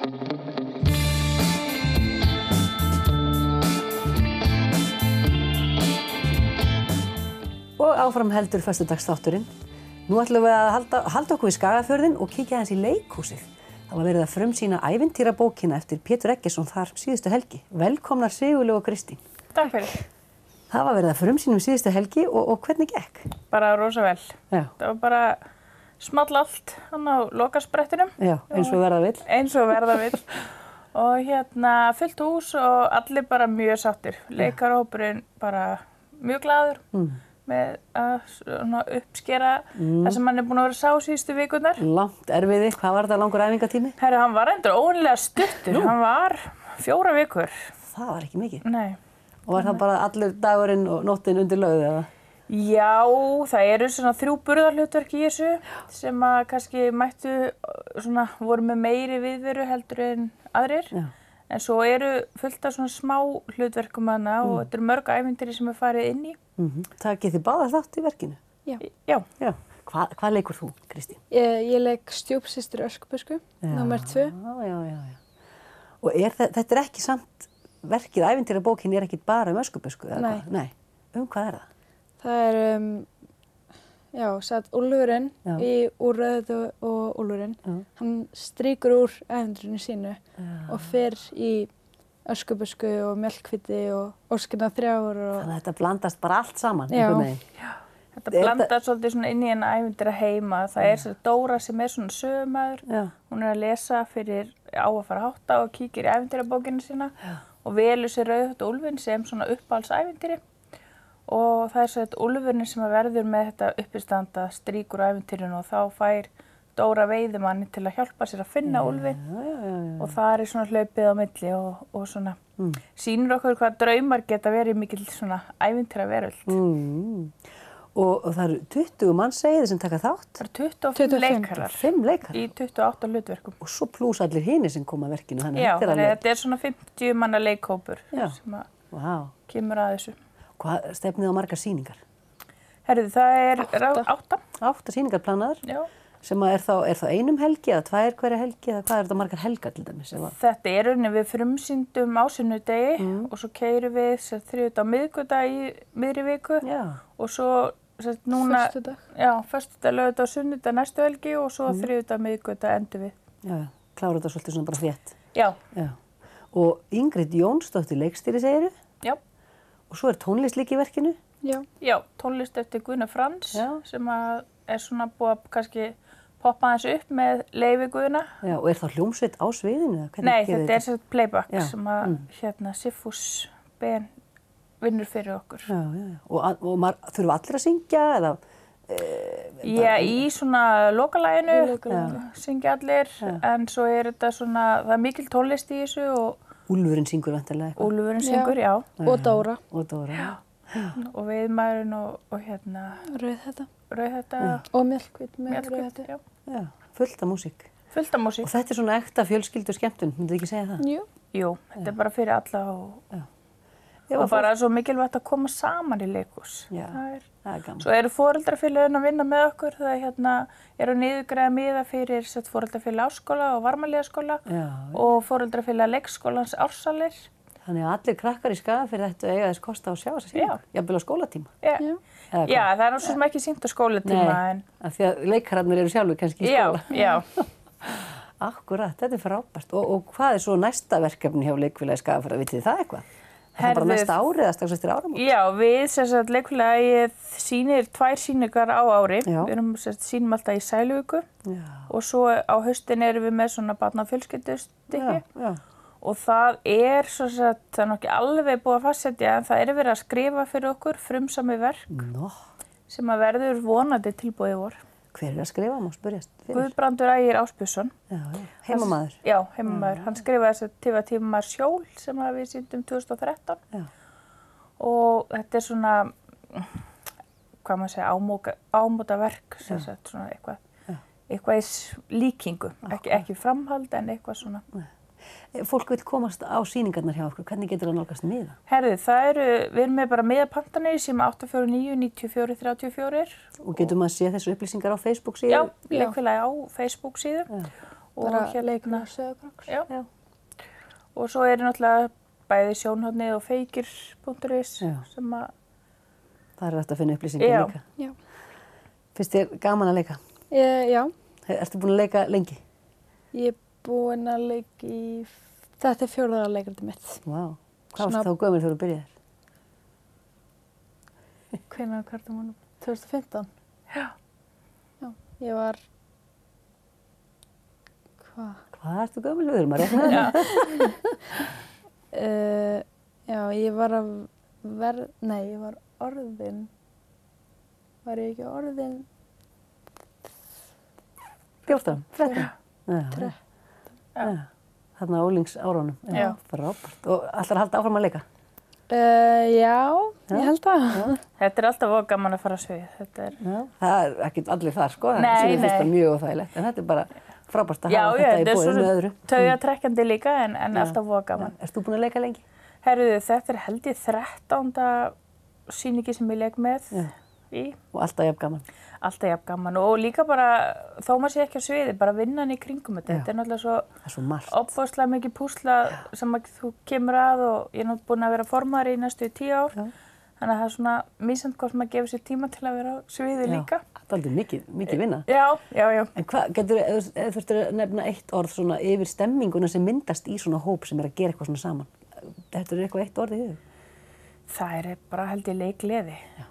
Og áfram heldur föstudagsþátturinn. Nú ætlum við að halda okkur við Skagafjörðinn og kíkja aðeins í leikhúsið. Það var verið að frumsýna ævintýrabókina eftir Pétur Eggertsson þar síðustu helgi. Velkomnar Sigurlaug og Kristín. Takk fyrir. Það var verið að frumsýna síðustu helgi og hvernig gekk? Bara rosa vel. Já. Það var bara small allt hann á lokasprettinum. Já, eins og verða vill. Eins og verða vill. Og fullt hús og allir bara mjög sáttir. Leikarahópurinn bara mjög glaður. Með að uppskera það sem hann búinn að vera sá síðustu vikurnar. Langt erfiði, hvað var þetta langur æfingatími? Herru, hann var endur óvenjulega stuttur, hann var 4 vikur. Það var ekki mikið. Nei. Og var það bara allur dagurinn og nóttin undir lögðu eða? Já, það eru svona 3 burðarhlutverk í þessu sem að kannski voru með meiri viðveru heldur en aðrir. Já. En svo eru fullt af svona smá hlutverkum hana og þetta eru mörg ævintýri sem er farið inn í. Takið þið báðar þátt í verkinu? Já. Já. Hvað leikur þú, Kristín? Ég leik stjúpsystur Öskubusku, númer 2. Já. Og þetta er ekki samt verkið, ævintýrabókin er ekki bara Öskubusku? Nei. Nei. Hvað er það? Það er, úlfurinn úr Rauðu og úlfurinn. Hann strýkur úr ævintýrinu sínu og fer í Öskubusku og Mjallhvíti og Óskina 3 og... Þannig að þetta blandast bara allt saman? Já. Þetta blandast svolítið svona inn í henni ævintýra heima. Það er sér Dóra sem er svona sögumaður. Hún er að lesa fyrir á að fara að hátta og kíkir í ævintýrabókina sína og velur sér Rauðhött úlfinn sem svona uppáhaldsævintýri. Og það er svo þetta úlfurinn sem verður með þetta uppistanda strýkur ævintýrinu og þá fær Dóra veiðimanni til að hjálpa sér að finna úlfinn og það er svona hlaupið á milli og svona sýnir okkur hvað draumar geta verið mikill svona ævintýraveröld. Og það eru 20 manns segið sem taka þátt? Það eru 25 leikarar. 5 leikarar? Í 28 hlutverkum. Og svo plús allir hinir sem koma að verkinu. Já, þetta er svona 50 manna leikhópur sem kemur að þessu. Hvað stefnið á margar sýningar? Herðu, það er 8. 8 sýningar planaðar? Já. Sem er þá einum helgi eða 2 hverja helgi eða hvað er þetta margar helgar til dæmis? Þetta er við frumsýndum á sunnudegi og svo keyrum við þriðjudag og miðvikudag í miðri viku og svo núna föstudag, laugardag og sunnudag næstu helgi og svo þriðjudag og miðvikudag endur við. Já, klára þetta svolítið svona bara þétt. Já. Og Ingrid Jónsdóttir leikstýri segiru? Já. Og svo er tónlist líka í verkinu? Já, tónlist eftir Guðna Frans sem er svona búið að kannski poppa aðeins upp með Leifi Guðna. Já, og er það hljómsveit á sviðinu? Nei, þetta er playback sem að Siffús Ben vinnur fyrir okkur. Já. Og þurfa allir að syngja eða? Já, í svona lokalæginu syngja allir en svo er þetta svona, það er mikil tónlist í þessu og... Úlfurinn syngur vantarlega eitthvað? Úlfurinn syngur, já. Og Dóra. Já. Og veiðmaðurinn og Rauðhetta. Og Mjallhvít með Rauðhetta. Já, fullt af músík. Fullt af músík. Og þetta er svona ekta fjölskyldu skemmtun, myndu ekki segja það? Jú, þetta er bara fyrir alla og bara svo mikilvægt að koma saman í leikhús. Já, það er gaman. Svo eru foreldrafélögin að vinna með okkur. Það eru niðurgreiða miða fyrir foreldrafélag Árskóla og Varmalíðaskóla og foreldrafélag leikskólans Ársalir. Þannig að allir krakkar í Skagafirði ættu að eiga þess kost á að sjá þessa sýningu, jafnvel á skólatíma. Já, það er svo sem ekki sýnt á skólatíma. Nei, af því að leikararnir eru sjálfur kannski í skóla. Já. Akkúrat, þetta er frábært. Og hvað er svo næsta verkefni hjá Leikfélagi Skagafirði? Vitið þið það eitthvað? Er það bara næsta árið eða strax eftir áramót? Já, við Leikfélagið sýnir 2 sýningar á ári. Við sýnum alltaf í Sæluvíku og svo á haustin erum við með svona barna- og fjölskyldustykki. Og það er ekki alveg búið að fastsetja en það er verið að skrifa fyrir okkur frumsami verk sem að verður vonandi tilbúið í vor. Hver er að skrifa, má spyrjast fyrir? Guðbrandur Ægir Ásbjörnsson. Heimamaður? Já, heimamaður. Hann skrifaði þessa tímar Skjól sem við sýndum 2013. Og þetta er svona, hvað maður segja, ámóta verk, svona eitthvað í líkingu. Ekki framhald en eitthvað svona. Fólk vil komast á sýningarnar hjá okkur, hvernig getur það nálgast miða? Herðu, við erum með bara miðapantanir sem 849 94 34. Og getur maður að sé þessu upplýsingar á Facebook síðu? Já, Leikfélagi á Facebook síðu. og leikna Sauðárkróks. Já. Og svo náttúrulega bæði sjónhornið og feykir.is sem að... Það hægt að finna upplýsingar líka. Já. Finnst þér gaman að leika? Já. Ertu búin að leika lengi? Ég búin að leika í... Þetta 4. leikriti mitt. Vá. Hvað varst þá gömul þegar þú byrjaðir? Hvenær var hún? 2015. Já. Já, ég var... Hvað ertu gömul? Við erum að rekna það. Já, ég var að Nei, ég var orðin... Var ég ekki orðin... 14? 13? Já. Þarna á úlingsárunum. Já. Frábært. Og ætlar að halda áfram að leika? Já, ég held það. Þetta alltaf gaman að fara á svið. Já, það ekkert allir þar, sko. Nei. Það finnst það mjög óþægilegt. En þetta bara frábært að hafa þetta í boði með öðru. Já, taugatrekkjandi líka en alltaf gaman. Erst þú búin að leika lengi? Herruðu, þetta held ég 13. sýningi sem ég leik með í. Og alltaf jafn gaman? Alltaf jafn gaman og líka bara, þó maður sé ekki á sviði, bara vinnan í kringum þetta. Þetta náttúrulega svo opbáslega mikið púsla sem þú kemur að og ég búin að vera formaður í næstu 10 ár. Já. Þannig að það svona mísamt hvort maður gefur sér tíma til að vera á sviði líka. Já, það aldrei mikið vinna. Já. En hvað, eða þurftur að nefna eitt orð svona yfir stemminguna sem myndast í svona hóp sem að gera eitthvað svona saman? Þetta eitthvað eitt orð í þau? Það bara held ég leikgleði. Já.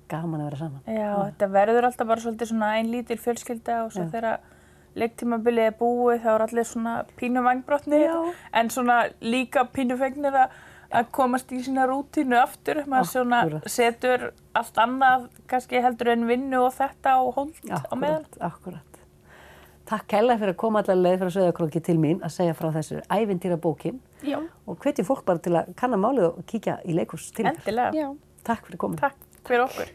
Gaman að vera saman. Já, þetta verður alltaf bara svolítið svona ein lítil fjölskylda og svo þegar leiktímabilið búið þá allir svona pínu vangbrotnir en svona líka pínu fegnir að komast í sína rútínu aftur. Maður svona setur allt annað kannski heldur en vinnu og þetta á hold á meðan. Akkurat. Takk kærlega fyrir að koma allar leið frá Sauðárkróki til mín að segja frá þessu ævintýrabókin. Já. Og hvetjum fólk bara til að kanna málið og kíkja í leikhús til ykkar. Endilega. Já. Takk fyrir komin. Takk fyrir okkur.